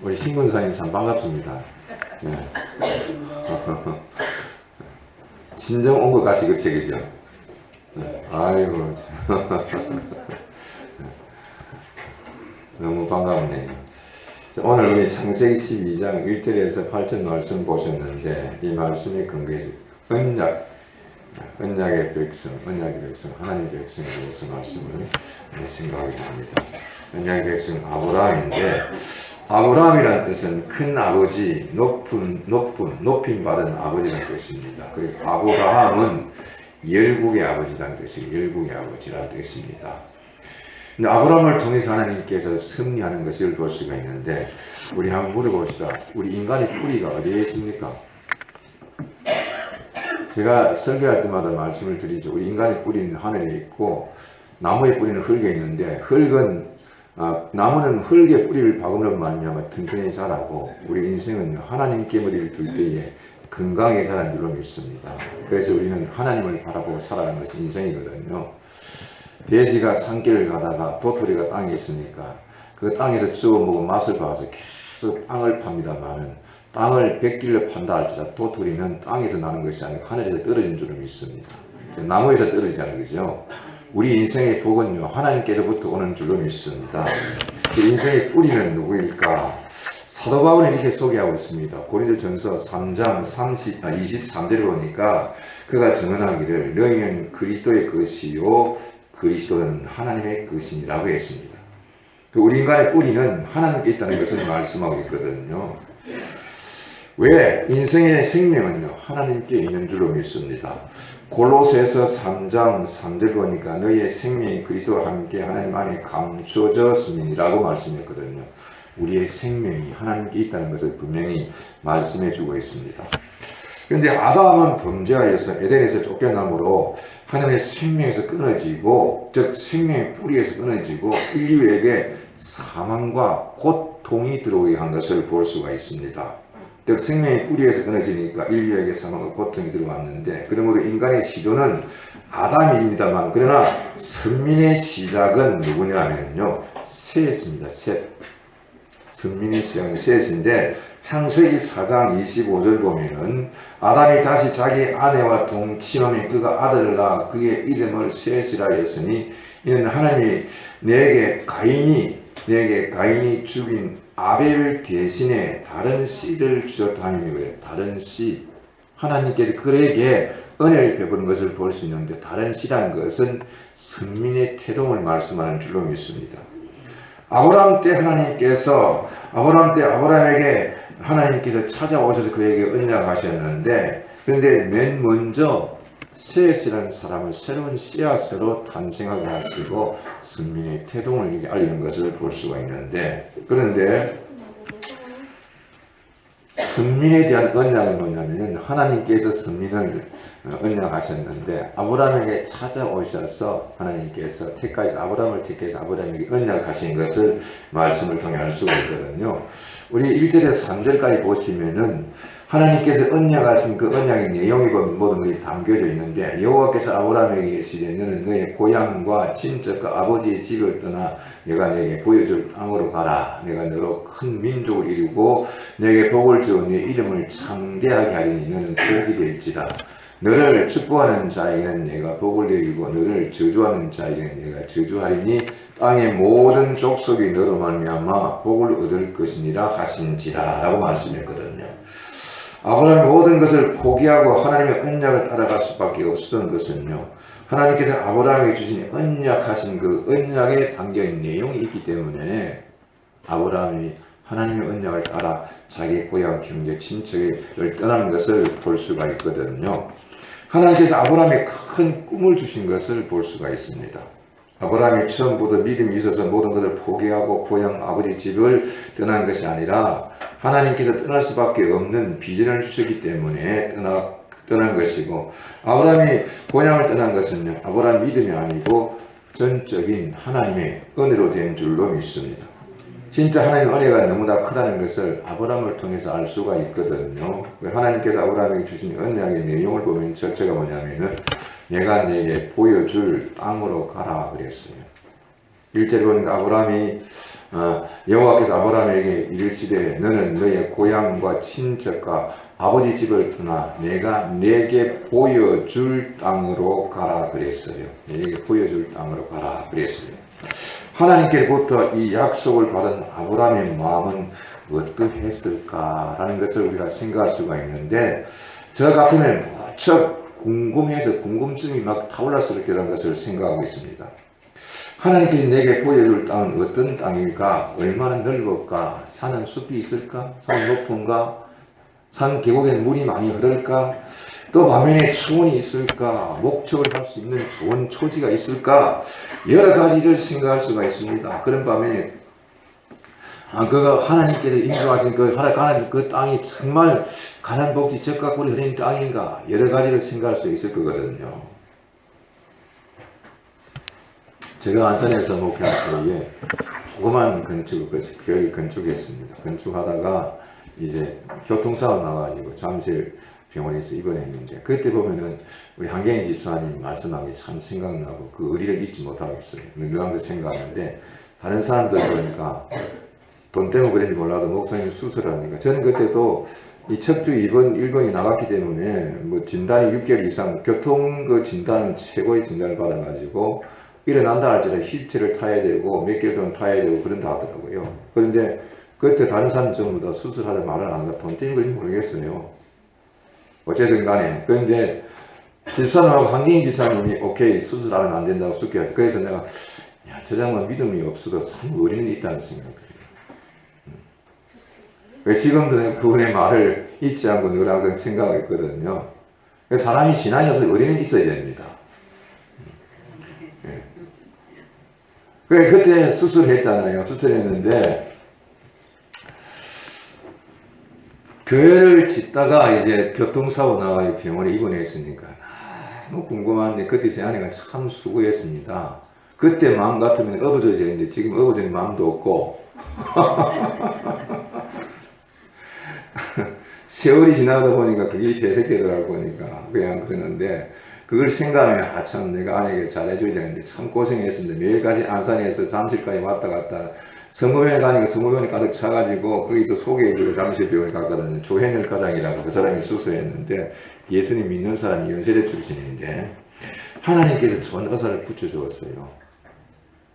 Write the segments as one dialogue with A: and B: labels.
A: 우리 신군사님 참 반갑습니다. 네. 진정 온 것 같이 그치, 그죠? 네. 아이고. 너무 반갑네요. 오늘 우리 창세기 12장 1절에서 8절 말씀 보셨는데, 이 말씀이 근거해서 언약의 백성, 하나님의 백성에 대해서 말씀을 생각하게 합니다. 언약의 백성 아브라함인데, 아브라함이라는 뜻은 큰 아버지, 높임 받은 아버지라는 뜻입니다. 그리고 아브라함은 열국의 아버지라는 뜻입니다. 근데 아브라함을 통해서 하나님께서 승리하는 것을 볼 수가 있는데, 우리 한번 물어봅시다. 우리 인간의 뿌리가 어디에 있습니까? 제가 설교할 때마다 말씀을 드리죠. 우리 인간의 뿌리는 하늘에 있고, 나무의 뿌리는 흙에 있는데, 나무는 흙에 뿌리를 박음으로 말미암아 튼튼히 자라고, 우리 인생은 하나님께 머리를 둘 때에 건강하게 자라는 줄로 믿습니다. 그래서 우리는 하나님을 바라보고 살아가는 것이 인생이거든요. 돼지가 산길을 가다가 도토리가 땅에 있으니까 그 땅에서 주워 먹고 맛을 봐서 계속 땅을 팝니다만은, 땅을 100길로 판다 할지라도 도토리는 땅에서 나는 것이 아니고 하늘에서 떨어진 줄을 믿습니다. 나무에서 떨어지잖아요, 그죠? 우리 인생의 복은요, 하나님께로부터 오는 줄로 믿습니다. 그 인생의 뿌리는 누구일까? 사도 바울은 이렇게 소개하고 있습니다. 고린도전서 3장 23절을 보니까 그가 증언하기를 너희는 그리스도의 것이요 그리스도는 하나님의 것이라고 했습니다. 우리 인간의 뿌리는 하나님께 있다는 것을 말씀하고 있거든요. 왜? 인생의 생명은요, 하나님께 있는 줄로 믿습니다. 골로새서 3장 3절 보니까 너희의 생명이 그리스도와 함께 하나님 안에 감춰졌음이라고 말씀했거든요. 우리의 생명이 하나님께 있다는 것을 분명히 말씀해 주고 있습니다. 그런데 아담은 범죄하여서 에덴에서 쫓겨남으로 하나님의 생명에서 끊어지고, 즉 생명의 뿌리에서 끊어지고 인류에게 사망과 고통이 들어오게 한 것을 볼 수가 있습니다. 즉 생명의 뿌리에서 끊어지니까 인류에게 사망과 고통이 들어왔는데, 그러므로 인간의 시조는 아담입니다만, 그러나 선민의 시작은 누구냐 하면요, 셋입니다. 선민의 시작은 셋인데, 창세기 4장 25절 보면은 아담이 다시 자기 아내와 동침하며 그가 아들을 낳아 그의 이름을 셋이라 했으니 이는 하나님이 내게 가인이 죽인 아벨 대신에 다른 씨를 주셨다 하니, 그래요. 다른 씨. 하나님께서 그에게 은혜를 베푸는 것을 볼 수 있는데, 다른 씨라는 것은 선민의 태동을 말씀하는 줄로 믿습니다. 아브라함 때 아브라함에게 하나님께서 찾아오셔서 그에게 언약하셨는데, 그런데 맨 먼저 셋이라는 사람을 새로운 씨앗으로 탄생하게 하시고 선민의 태동을 알리는 것을 볼 수가 있는데, 그런데 선민에 대한 언약은 뭐냐면은, 하나님께서 선민을 언약하셨는데 아브라함에게 찾아오셔서 하나님께서 아브라함을 택해서 아브라함에게 언약하신 것을 말씀을 통해 알 수가 있거든요. 우리 1절에서 3절까지 보시면은 하나님께서 언약하신 그 언약의 내용이 모든 것이 담겨져 있는데, 여호와께서 아브라함에게 이르시되 너는 너의 고향과 친척과 아버지의 집을 떠나 내가 네게 보여줄 땅으로 가라. 내가 너로 큰 민족을 이루고 네게 복을 주어 네 이름을 창대하게 하리니 너는 복이 될지라. 너를 축복하는 자에게는 내가 복을 내리고 너를 저주하는 자에게는 내가 저주하리니 땅의 모든 족속이 너로 말미암아 복을 얻을 것이니라 하신지라 라고 말씀했거든요. 아브라함이 모든 것을 포기하고 하나님의 언약을 따라갈 수밖에 없었던 것은요, 하나님께서 아브라함에게 주신 언약하신 그 언약에 담겨있는 내용이 있기 때문에 아브라함이 하나님의 언약을 따라 자기 고향, 형제, 친척을 떠나는 것을 볼 수가 있거든요. 하나님께서 아브라함에 큰 꿈을 주신 것을 볼 수가 있습니다. 아브라함이 처음부터 믿음이 있어서 모든 것을 포기하고 고향 아버지 집을 떠난 것이 아니라 하나님께서 떠날 수밖에 없는 비전을 주셨기 때문에 떠난 것이고, 아브라함이 고향을 떠난 것은요, 아브라함 믿음이 아니고 전적인 하나님의 은혜로 된 줄로 믿습니다. 진짜 하나님의 은혜가 너무나 크다는 것을 아브라함을 통해서 알 수가 있거든요. 하나님께서 아브라함에게 주신 언약의 내용을 보면 첫째가 뭐냐면은 내가 네게 보여줄 땅으로 가라 그랬어요. 1절에 보니까 아브라함이 여호와께서 아브라함에게 이르시되 너는 너의 고향과 친척과 아버지 집을 떠나 내가 내게 보여줄 땅으로 가라 그랬어요. 내게 보여줄 땅으로 가라 그랬어요. 하나님께로부터 이 약속을 받은 아브라함의 마음은 어떠했을까라는 것을 우리가 생각할 수가 있는데, 저 같으면 무척 궁금해서 궁금증이 막 타올랐을 거라는 것을 생각하고 있습니다. 하나님께서 내게 보여줄 땅은 어떤 땅일까? 얼마나 넓을까? 산은 숲이 있을까? 산은 높은가? 산 계곡에는 물이 많이 흐를까? 또 반면에 초원이 있을까? 목축을 할 수 있는 좋은 초지가 있을까? 여러 가지를 생각할 수가 있습니다. 그런 반면에 그 하나님께서 인도하신 그 땅이 정말 가난 복지 적과 꿀이 흐르는 땅인가? 여러 가지를 생각할 수 있을 거거든요. 제가 안산에서 목회할 때에 조그만 교회를 건축했습니다. 건축하다가 이제 교통사고 나가지고 잠실 병원에서 입원했는데, 그때 보면은 우리 한경희 집사님 말씀하기 참 생각나고 그 의리를 잊지 못하겠어요. 늘 항상 생각하는데, 다른 사람들 보니까 돈 때문에 그런지 몰라도 목사님 수술하니까, 저는 그때도 이 척추 1번이 나갔기 때문에 뭐 진단이 6개월 이상, 교통 그 진단은 최고의 진단을 받아가지고 일어난다 할지라도 휠체어를 타야 되고 몇 개월 동안 타야 되고 그런다 하더라고요. 그런데 그때 다른 사람 전부 다 수술하자 말을 안 하고 돈 때문에 그런지 모르겠어요. 어쨌든 간에. 그런데 집사님하고 한기인 집사님이 오케이 수술하면 안 된다고 숙여야지. 그래서 내가 저 장만 믿음이 없어도 참 의리는 있다는 생각이 들어요. 지금도 그분의 말을 잊지 않고 늘 항상 생각했거든요. 사람이 신앙이 없어서 의리는 있어야 됩니다. 그래, 그때 수술했잖아요. 수술했는데, 교회를 짓다가 이제 교통사고 나가지고 병원에 입원했으니까 너무 궁금한데, 그때 제 아내가 참 수고했습니다. 그때 마음 같으면 업어줘야 되는데, 지금 업어주는 마음도 없고, 세월이 지나다 보니까 그게 퇴색되더라고 보니까, 그냥 그러는데, 그걸 생각하면 참 내가 아내에게 잘해줘야 되는데 참 고생했습니다. 매일까지 안산에서 잠실까지 왔다 갔다, 성모병원에 가니까 성모병원에 가득 차가지고 거기서 소개해주고 잠실병원에 갔거든요. 조현일 과장이라고 그 사람이 수술했는데, 예수님 믿는 사람이 연세대 출신인데 하나님께서 좋은 의사를 붙여주었어요.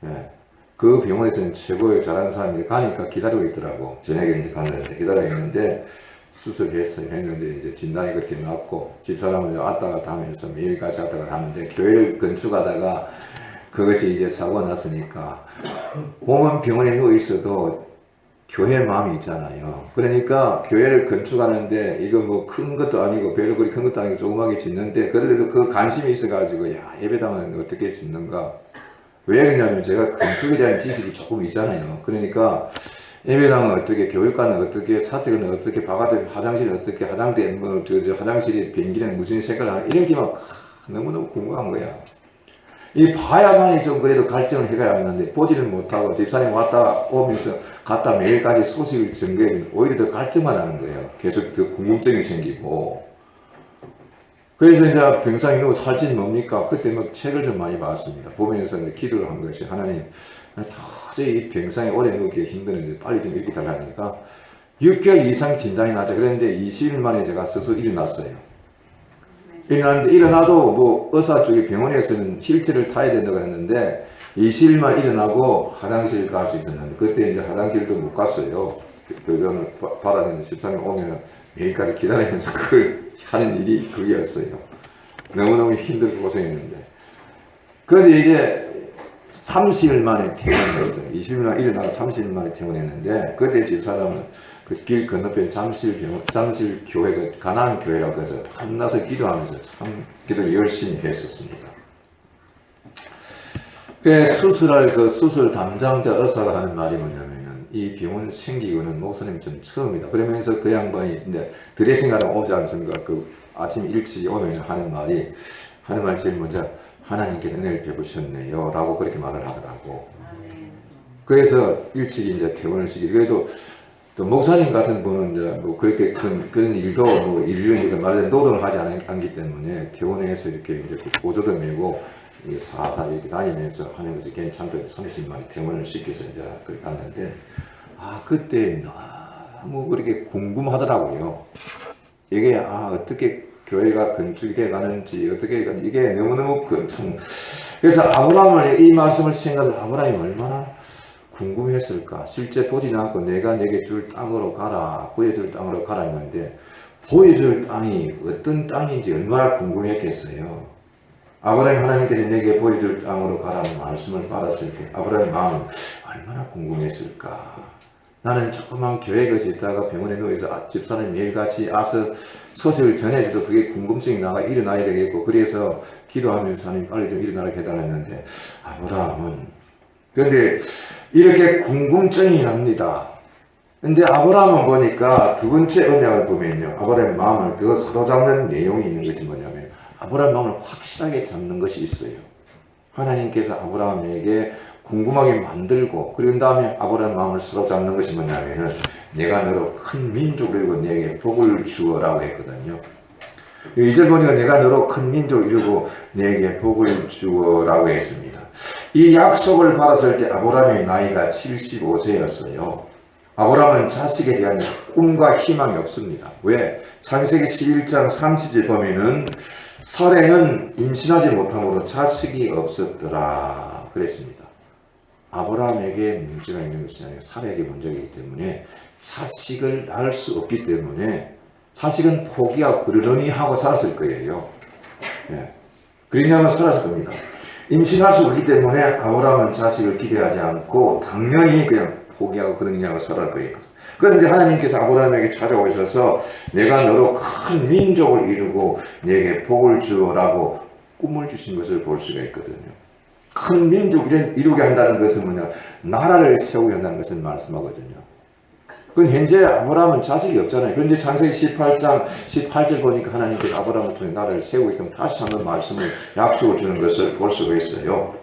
A: 예. 그 병원에서는 최고의 잘하는 사람이 가니까 기다리고 있더라고. 저녁에 이제 갔는데 기다리고 있는데 수술했어요. 했는데 이제 진단이 그렇게 났고, 집사람은 왔다 갔다 하면서 매일같이 왔다 갔다 하는데, 교회를 건축하다가 그것이 이제 사고가 났으니까 몸은 병원에 누워 있어도 교회 마음이 있잖아요. 그러니까 교회를 건축하는데 이거 뭐 큰 것도 아니고 별로 그리 큰 것도 아니고 조그맣게 짓는데, 그래도 그 관심이 있어가지고 예배당은 어떻게 짓는가. 왜 그러냐면 제가 건축에 대한 지식이 조금 있잖아요. 그러니까 예배당은 어떻게, 교육관은 어떻게, 사택은 어떻게, 바깥에 화장실은 어떻게, 화장대, 화장실이 변기는 무슨 색깔을 하는, 이런 게 막 너무너무 궁금한 거야. 이 봐야만이 좀 그래도 갈증을 해결하는데, 보지를 못하고 집사님 왔다 오면서 갔다 매일까지 소식을 전개해 오히려 더 갈증만 하는 거예요. 계속 더 궁금증이 생기고. 그래서 이제 병상에 누워 살찐 뭡니까? 그때 막 책을 좀 많이 봤습니다. 보면서 이제 기도를 한 것이, 하나님, 도저히 이 병상에 오래 누우기 힘드는데 빨리 좀 일으켜 달라니까 6개월 이상 진단이 났죠. 그런데 20일 만에 제가 스스로 일어났어요. 일어났는데, 일어나도 뭐 의사 쪽에 병원에서는 휠체어를 타야 된다고 했는데 20일만 일어나고 화장실 갈 수 있었는데, 그때 이제 화장실도 못 갔어요. 그거는 받았는데 집사님 오면 매일까지 기다리면서 그걸 하는 일이 그게였어요. 너무너무 힘들고 고생했는데, 그런데 이제 30일 만에 퇴원했어요. 20일 만에 일어나서 30일 만에 퇴원했는데, 그때 집사람은 그 길 건너편 잠실 교회가 가나안 교회라고 해서 한나서 기도하면서 참 기도를 열심히 했었습니다. 그 수술 담당자 의사가 하는 말이 뭐냐면은, 이 병원 생기고는 목사님 좀 처음이다. 그러면서 그 양반이 이제 드레싱하러 오지 않습니까? 그 아침 일찍 오면 하는 말이 제일 먼저, 하나님께서 은혜를 베푸셨네요 라고 그렇게 말을 하더라고. 그래서 일찍 이제 퇴원을 시키고, 그래도 또 목사님 같은 분은 이제 뭐 그렇게 그런 일도 뭐 인류니까 말하자면 노동을 하지 않기 때문에 퇴원해서 이렇게 이제 보조도 메고 사사 이렇게 다니면서 하는 것이 괜찮다 30마리 퇴원을 시켜서 이제 그렇게 갔는데 그때 너무 그렇게 궁금하더라고요. 이게 어떻게 교회가 건축이 돼 가는지 어떻게 이게 너무너무 참 그래서 아브라함을 이 말씀을 생각하면 아브라함이 얼마나 궁금했을까. 실제 보지는 않고 내가 내게 줄 땅으로 가라 보여줄 땅으로 가라 했는데 보여줄 땅이 어떤 땅인지 얼마나 궁금했겠어요. 아브라함이 하나님께서 내게 보여줄 땅으로 가라는 말씀을 받았을 때 아브라함의 마음은 얼마나 궁금했을까. 나는 조그만 교회 것이 있다가 병원에 누워서 집사람이 매일같이 아서 소식을 전해줘도 그게 궁금증이 나가 일어나야 되겠고 그래서 기도하면서 하나님 빨리 좀 일어나라 해달랐는데 아브라함은 그런데 이렇게 궁금증이 납니다. 근데 아브라함은 보니까 두 번째 언약을 보면요. 아브라함의 마음을 그 사로잡는 내용이 있는 것이 뭐냐면 아브라함의 마음을 확실하게 잡는 것이 있어요. 하나님께서 아브라함에게 궁금하게 만들고 그런 다음에 아브라함의 마음을 사로잡는 것이 뭐냐면은 내가 너로 큰 민족을 이루고 내게 복을 주어라고 했거든요. 2절 보니까 내가 너로 큰 민족을 이루고 내게 복을 주어라고 했습니다. 이 약속을 받았을 때 아브라함의 나이가 75세였어요. 아브라함은 자식에 대한 꿈과 희망이 없습니다. 왜? 창세기 11장 30절 보면은 사레는 임신하지 못함으로 자식이 없었더라 그랬습니다. 아브라함에게 문제가 있는 것이 아니라 사레에게 문제가 있기 때문에 자식을 낳을 수 없기 때문에 자식은 포기하고 그러려니 하고 살았을 거예요. 그러냐고 살았을 겁니다. 임신할 수 없기 때문에 아브라함은 자식을 기대하지 않고 당연히 그냥 포기하고 그러냐고 살았을 거예요. 그런데 하나님께서 아브라함에게 찾아오셔서 내가 너로 큰 민족을 이루고 내게 복을 주어라고 꿈을 주신 것을 볼 수가 있거든요. 큰 민족을 이루게 한다는 것은 뭐냐? 나라를 세우게 한다는 것을 말씀하거든요. 그건 현재 아브라함은 자식이 없잖아요. 그런데 창세기 18장 18절 보니까 하나님께서 아브라함을 통해 나라를 세우게끔 다시 한번 말씀을 약속을 주는 것을 볼 수가 있어요.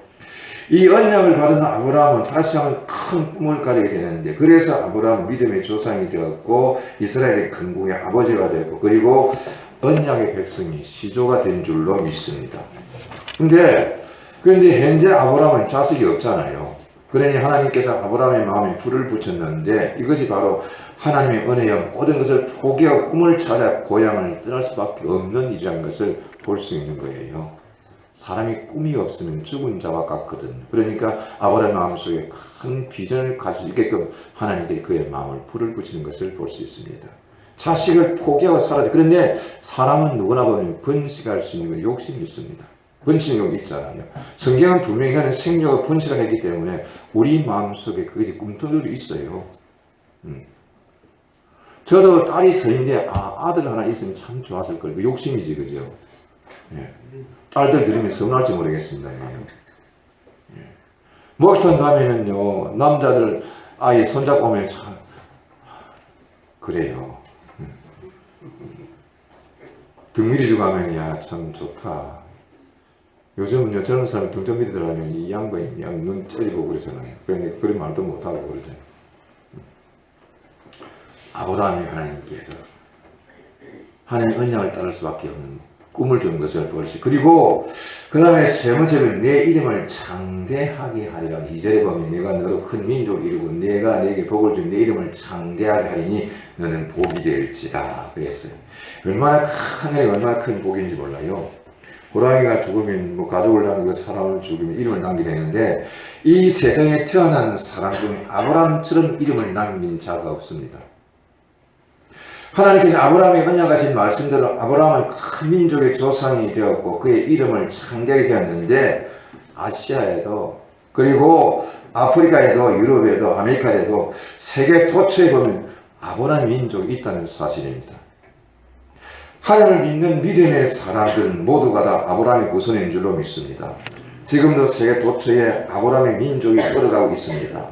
A: 이 언약을 받은 아브라함은 다시 한번 큰 꿈을 가지게 되는데 그래서 아브라함은 믿음의 조상이 되었고 이스라엘의 근국의 아버지가 되었고 그리고 언약의 백성이 시조가 된 줄로 믿습니다. 그런데 현재 아브라함은 자식이 없잖아요. 그러니 하나님께서 아브라함의 마음에 불을 붙였는데 이것이 바로 하나님의 은혜여 모든 것을 포기하고 꿈을 찾아 고향을 떠날 수밖에 없는 일이라는 것을 볼 수 있는 거예요. 사람이 꿈이 없으면 죽은 자와 같거든. 그러니까 아브라함의 마음속에 큰 비전을 가질 수 있게끔 하나님께서 그의 마음을 불을 붙이는 것을 볼 수 있습니다. 자식을 포기하고 살아죠. 그런데 사람은 누구나 보면 번식할 수 있는 욕심이 있습니다. 번식욕이 있잖아요. 성경은 분명히 나는 생육을 번식을 했기 때문에 우리 마음속에 그것이 꿈틀이 있어요. 저도 딸이 셋인데 아들 하나 있으면 참 좋았을 거예요. 욕심이지 그죠? 딸들 들으면 서운할지 모르겠습니다. 목욕탕 가면은요 남자들 아이 손잡고 오면 참 그래요. 등 밀어주고 하면 야 참 좋다. 요즘은요 젊은 사람이 등 좀 밀어들어가면 이 양반이 그냥 눈 째리고 그러잖아요. 그런데 그런 말도 못하고 그러죠. 아브라함이 하나님께서 하나님의 언약을 따를 수밖에 없는 꿈을 주는 것을 볼 수. 그리고 그 다음에 세 번째는 내 이름을 창대하게 하리라. 2절에 보면 내가 너로 큰 민족을 이루고 내가 내게 복을 준 내 이름을 창대하게 하리니 너는 복이 될지라 그랬어요. 얼마나 하늘에 얼마나 큰 복인지 몰라요. 호랑이가 죽으면 가족을 남기고 사람을 죽이면 이름을 남기게 되는데 이 세상에 태어난 사람 중에 아브라함처럼 이름을 남긴 자가 없습니다. 하나님께서 아브라함의 언약하신 말씀대로 아브라함은 큰 민족의 조상이 되었고 그의 이름을 창대하게 되었는데 아시아에도 그리고 아프리카에도 유럽에도 아메리카에도 세계 도처에 보면 아브라함 민족이 있다는 사실입니다. 하나님을 믿는 믿음의 사람들은 모두가 다 아브라함의 후손인 줄로 믿습니다. 지금도 세계 도처에 아브라함의 민족이 뻗어가고 있습니다.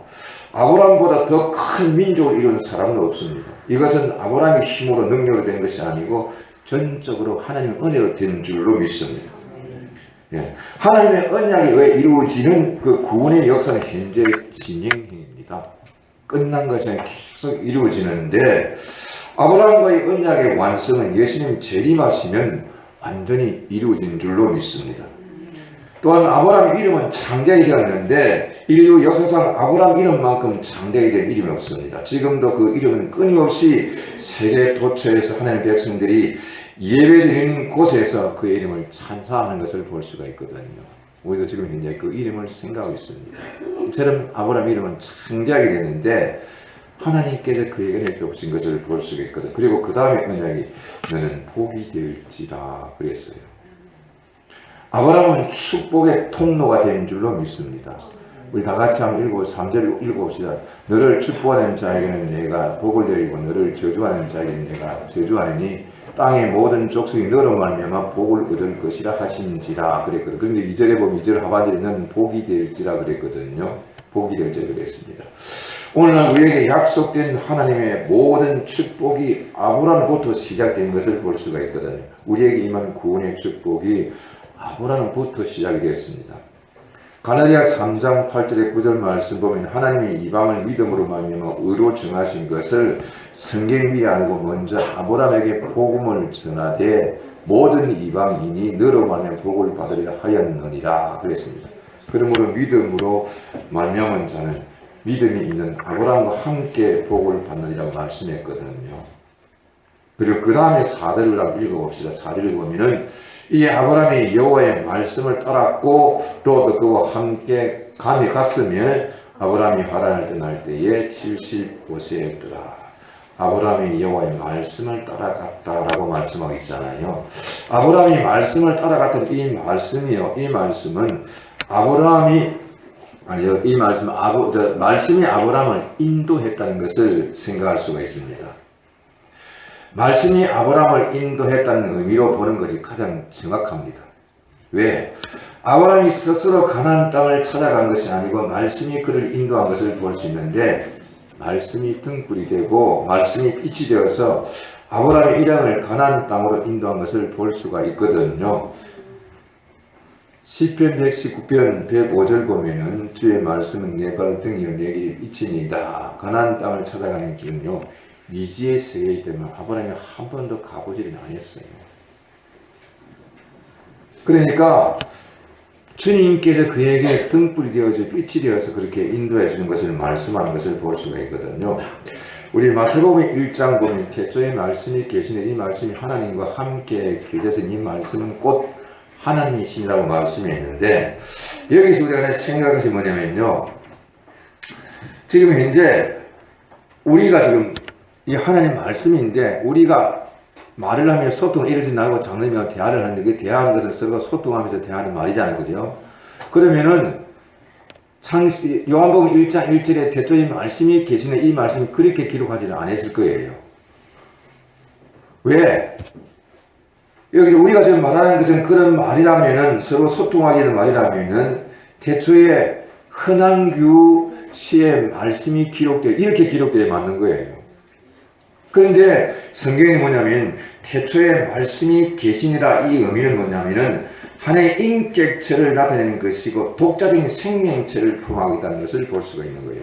A: 아브라함보다 더 큰 민족을 이룬 사람은 없습니다. 이것은 아브라함의 힘으로 능력으로 된 것이 아니고 전적으로 하나님의 은혜로 된 줄로 믿습니다. 하나님의 언약이 왜 이루어지는 그 구원의 역사는 현재 진행형입니다. 끝난 것이 아니라 계속 이루어지는데 아브라함과의 언약의 완성은 예수님 재림하시면 완전히 이루어진 줄로 믿습니다. 또한 아브라함의 이름은 창대하게 되었는데 인류 역사상 아브라함 이름만큼 창대하게 된 이름이 없습니다. 지금도 그 이름은 끊임없이 세계 도처에서 하나님의 백성들이 예배드리는 곳에서 그의 이름을 찬사하는 것을 볼 수가 있거든요. 우리도 지금 현재 그 이름을 생각하고 있습니다. 이처럼 아브라함 이름은 창대하게 됐는데 하나님께서 그에게 내주신 것을 볼 수가 있거든. 그리고 그 다음에 언약이 너는 복이 될지라 그랬어요. 아브라함은 축복의 통로가 된 줄로 믿습니다. 우리 다 같이 한번 3절을 읽어봅시다. 너를 축복하는 자에게는 내가 복을 내리고 너를 저주하는 자에게는 내가 저주하느니 땅의 모든 족속이 너로 말미암아 복을 얻을 것이라 하신지라 그랬거든요. 그런데 2절에 보면 2절 하반절에 너는 복이 될지라 그랬거든요. 복이 될지라 그랬습니다. 오늘은 우리에게 약속된 하나님의 모든 축복이 아브라함부터 시작된 것을 볼 수가 있거든요. 우리에게 임한 구원의 축복이 아브라함부터 시작이 되었습니다. 갈라디아 3장 8절의 9절 말씀 보면 하나님이 이방을 믿음으로 말미암아 의로 정하신 것을 성경이 미리 알고 먼저 아브라함에게 복음을 전하되 모든 이방인이 너로 말미암아 복을 받으리라 하였느니라 그랬습니다. 그러므로 믿음으로 말미암은 자는 믿음이 있는 아브라함과 함께 복을 받느니라고 말씀했거든요. 그리고 그 다음에 4절을 한번 읽어봅시다. 4절을 보면은 이 아브라함이 여호와의 말씀을 따랐고 또 그와 함께 감이 갔으며 아브라함이 하란을 떠날 때에 75세였더라. 아브라함이 여호와의 말씀을 따라갔다라고 말씀하고 있잖아요. 아브라함이 말씀을 따라갔던 이 말씀이요. 이 말씀은 말씀이 아브라함을 인도했다는 것을 생각할 수가 있습니다. 말씀이 아브라함을 인도했다는 의미로 보는 것이 가장 정확합니다. 왜? 아브라함이 스스로 가나안 땅을 찾아간 것이 아니고 말씀이 그를 인도한 것을 볼 수 있는데 말씀이 등불이 되고 말씀이 빛이 되어서 아브라함의 이 땅을 가나안 땅으로 인도한 것을 볼 수가 있거든요. 시편 119편 105절 보면은 주의 말씀은 내 발의 등이요 내 길이 빛이니이다. 가나안 땅을 찾아가는 길은요 미지의 세계이기 때문에 아브라함이 한 번도 가보지는 않았어요. 그러니까 주님께서 그에게 등불이 되어서 빛이 되어서 그렇게 인도해 주는 것을 말씀하는 것을 볼 수가 있거든요. 우리 마태복음 1장 보면 태초에 말씀이 계시는 이 말씀이 하나님과 함께 계셔서 이 말씀은 곧 하나님이시라고 말씀했는데 여기서 우리가 생각할 것이 뭐냐면요. 지금 현재 우리가 지금 이 하나님 말씀인데 우리가 말을 하며 소통을 이러지 말고 장르며 대화를 하는데 그 대화하는 것은 서로 소통하면서 대화하는 말이잖아요. 그죠? 그러면은 요한복음 1장 1절에 태초에 말씀이 계시는 이 말씀이 그렇게 기록하지는 않았을 거예요. 왜? 여기 우리가 지금 말하는 것은 그런 말이라면은 서로 소통하게 되는 말이라면은 태초에 흔한규 시의 말씀이 이렇게 기록되어 맞는 거예요. 그런데 성경이 뭐냐면 태초에 말씀이 계시니라 이 의미는 뭐냐면은 하나의 인격체를 나타내는 것이고 독자적인 생명체를 포함하고 있다는 것을 볼 수가 있는 거예요.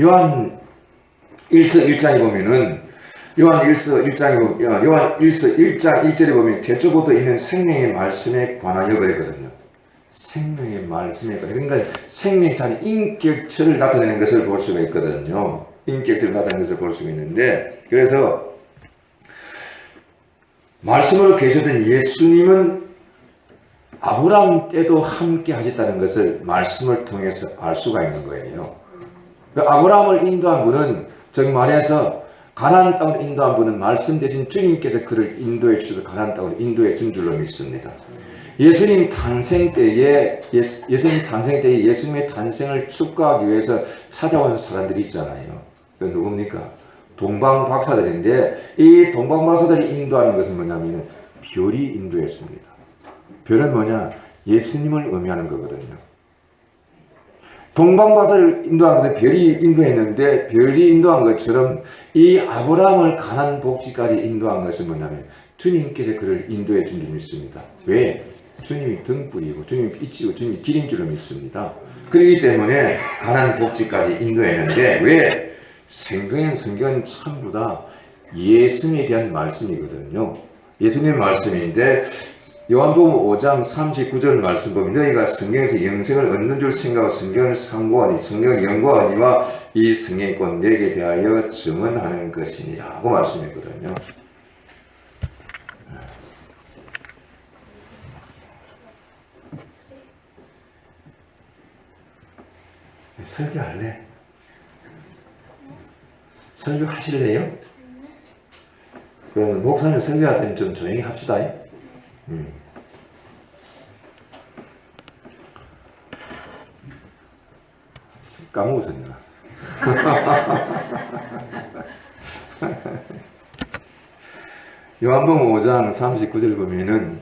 A: 요한 1서 1장에 보면은 요한 1장 1절에 보면 태초부터 있는 생명의 말씀에 관하여 그랬거든요. 생명의 말씀에 관하여 그러니까 생명의 자리 인격체를 나타내는 것을 볼 수가 있거든요. 인격체를 나타내는 것을 볼 수가 있는데 그래서 말씀으로 계셨던 예수님은 아브라함 때도 함께 하셨다는 것을 말씀을 통해서 알 수가 있는 거예요. 아브라함을 인도한 분은 즉 말해서 가나안 땅으로 인도한 분은 말씀 대신 주님께서 그를 인도해 주셔서 가나안 땅으로 인도해 준 줄로 믿습니다. 예수님 탄생 때에 예수님의 탄생을 축하하기 위해서 찾아온 사람들이 있잖아요. 그 누굽니까? 동방박사들인데 이 동방박사들이 인도하는 것은 뭐냐면 별이 인도했습니다. 별은 뭐냐? 예수님을 의미하는 거거든요. 동방박사를 인도한 것은 별이 인도했는데 별이 인도한 것처럼 이 아브라함을 가나안 복지까지 인도한 것은 뭐냐면 주님께서 그를 인도해 준 줄 믿습니다. 왜? 주님이 등불이고 주님이 빛이고 주님이 길인 줄로 믿습니다. 그렇기 때문에 가나안 복지까지 인도했는데 왜? 성경은 전부 다 예수님에 대한 말씀이거든요. 예수님 말씀인데 요한복음 5장 39절 말씀 보면 너희가 성경에서 영생을 얻는 줄 생각하고 성경을 상고하니 성경을 연구하니와 이 성경이 곧 내게 대하여 증언하는 것이니라 고 말씀했거든요. 설교할래? 설교하실래요? 그러면 목사님 설교할 때는 좀 조용히 합시다. 까먹었었네. 요한복음 5장 39절 보면은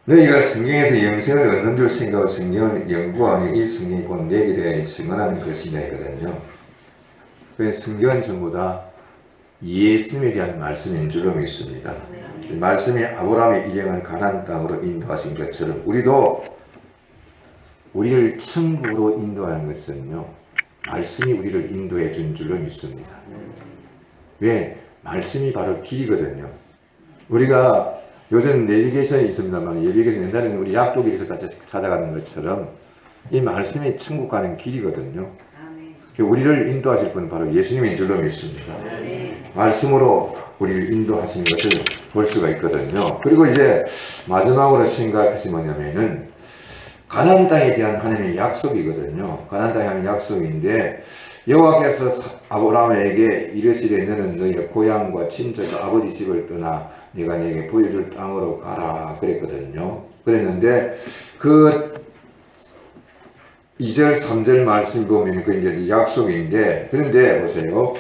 A: 너희가 성경에서 영생을 얻는 줄 생각하고 성경을 연구하니 이 성경이 곧 내게 대하여 증언하는 것이냐 했거든요. 그래서 성경은 전부 다 예수님에 대한 말씀인 줄로 믿습니다. 말씀이 아브라함의 일행을 가나안 땅으로 인도하신 것처럼 우리를 천국으로 인도하는 것은요, 말씀이 우리를 인도해 준 줄로 믿습니다. 왜? 말씀이 바로 길이거든요. 우리가 요즘 내비게이션이 있습니다만, 내비게이션 옛날에는 우리 약도길에서 같이 찾아가는 것처럼 이 말씀이 천국 가는 길이거든요. 우리를 인도하실 분은 바로 예수님인 줄로 믿습니다. 말씀으로 우리를 인도하시는 것을 볼 수가 있거든요. 그리고 이제 마지막으로 생각할 것이 뭐냐면은 가나안 땅에 대한 하나님의 약속이거든요. 가나안 땅에 대한 약속인데 여호와께서 아브라함에게 이르시되 너는 너희의 고향과 친척과 아버지 집을 떠나 내가 너에게 보여줄 땅으로 가라 그랬거든요. 그랬는데 그 2절 3절 말씀 보면 그 이제 약속인데, 그런데 보세요.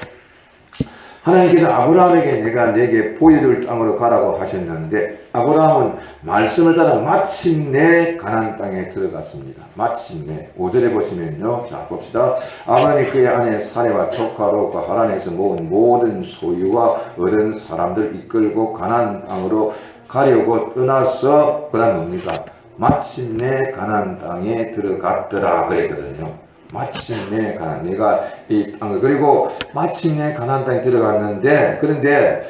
A: 하나님께서 아브라함에게 내게 보여줄 땅으로 가라고 하셨는데 아브라함은 말씀을 따라 마침내 가나안 땅에 들어갔습니다. 마침내 5절에 보시면요. 자 봅시다. 아브라함이 그의 아내 사레와 조카로 그 하란에서 모은 모든 소유와 얻은 사람들 이끌고 가나안 땅으로 가려고 떠나서 그다음 뭡니까? 마침내 가나안 땅에 들어갔더라 그랬거든요. 마침내 가나안, 내가 이 땅을, 그리고 마침내 가나안 땅에 들어갔는데, 그런데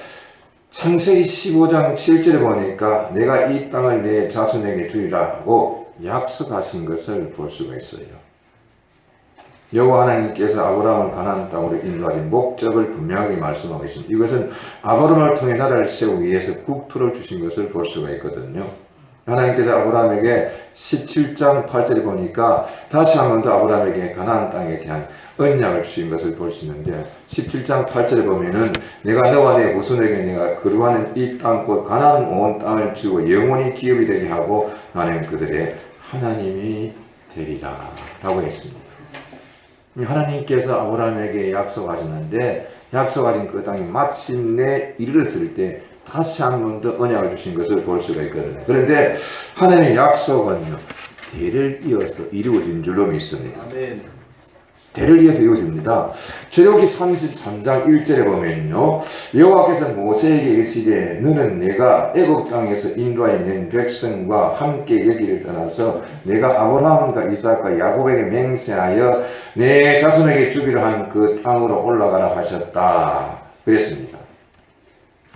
A: 창세기 15장 7절에 보니까 내가 이 땅을 내 자손에게 주리라고 약속하신 것을 볼 수가 있어요. 여호와 하나님께서 아브라함을 가나안 땅으로 인도하신 목적을 분명하게 말씀하고 있습니다. 이것은 아브라함을 통해 나라를 세우기 위해서 국토를 주신 것을 볼 수가 있거든요. 하나님께서 아브라함에게 17장 8절에 보니까 다시 한 번 더 아브라함에게 가나안 땅에 대한 언약을 주신 것을 볼 수 있는데 17장 8절에 보면은 내가 너와 내 후손에게 내가 거류하는 이 땅 곧 가나안 온 땅을 주고 영원히 기업이 되게 하고 나는 그들의 하나님이 되리라 라고 했습니다. 하나님께서 아브라함에게 약속하셨는데 약속하신 그 땅이 마침내 이르렀을 때 다시 한 번 더 언약을 주신 것을 볼 수가 있거든요. 그런데 하나님의 약속은요, 대를 이어서 이루어진 줄로 믿습니다. 아멘. 대를 이어서 이루어집니다. 출애굽기 33장 1절에 보면요, 여호와께서 모세에게 이르시되 너는 내가 애굽 땅에서 인도하여 낸 백성과 함께 여기를 떠나서 내가 아브라함과 이삭과 야곱에게 맹세하여 내 자손에게 주기로 한 그 땅으로 올라가라 하셨다 그랬습니다.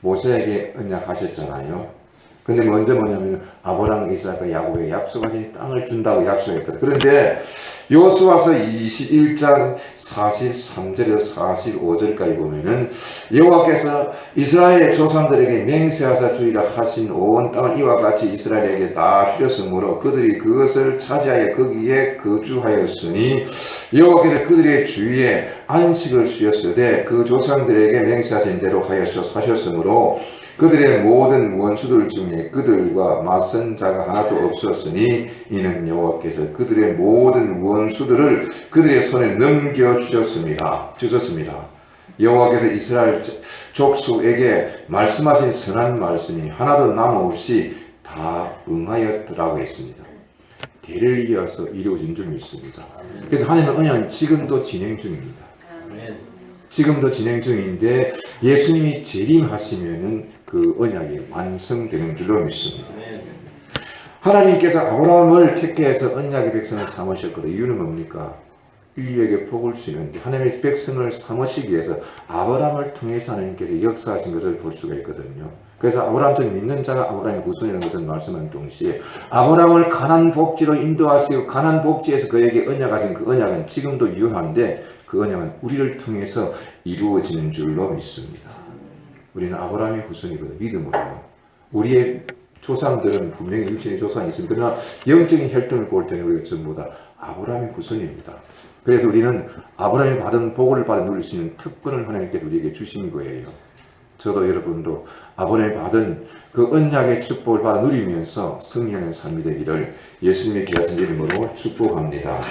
A: 모세에게 언약하셨잖아요. 근데 먼저 뭐냐면 아브라함, 이삭과 야곱에게 약속하신 땅을 준다고 약속했거든요. 그런데 여호수아서 21장 43절에서 45절까지 보면은 여호와께서 이스라엘 조상들에게 맹세하사 주리라 하신 온 땅을 이와 같이 이스라엘에게 다 주셨으므로 그들이 그것을 차지하여 거기에 거주하였으니 여호와께서 그들의 주위에 안식을 주셨으되 그 조상들에게 맹세하신 대로 하셨으므로 그들의 모든 원수들 중에 그들과 맞선 자가 하나도 없었으니 이는 여호와께서 그들의 모든 원수들을 그들의 손에 넘겨주셨습니다. 여호와께서 이스라엘 족속에게 말씀하신 선한 말씀이 하나도 남없이 다 응하였더라고 했습니다. 대를 이어서 이루어진 줄 믿습니다. 그래서 하나님의 언약은 지금도 진행 중입니다. 지금도 진행 중인데 예수님이 재림하시면은 그 언약이 완성되는 줄로 믿습니다. 하나님께서 아브라함을 택해서 언약의 백성을 삼으셨거든요. 이유는 뭡니까? 인류에게 복을 주시는데 하나님의 백성을 삼으시기 위해서 아브라함을 통해서 하나님께서 역사하신 것을 볼 수가 있거든요. 그래서 아브라함을 믿는 자가 아브라함의 후손이라는 것을 말씀하는 동시에 아브라함을 가나안 복지로 인도하시고 가나안 복지에서 그에게 언약하신 그 언약은 지금도 유효한데 그 언약은 우리를 통해서 이루어지는 줄로 믿습니다. 우리는 아브라함의 후손이거든요. 믿음으로요. 우리의 조상들은 분명히 육신의 조상이 있습니다. 그러나 영적인 혈통을 볼 때는 우리가 전부 다 아브라함의 후손입니다. 그래서 우리는 아브라함이 받은 복을 받아 누릴 수 있는 특권을 하나님께서 우리에게 주신 거예요. 저도 여러분도 아브라함이 받은 그 언약의 축복을 받아 누리면서 승리하는 삶이 되기를 예수님의 귀하신 이름으로 축복합니다.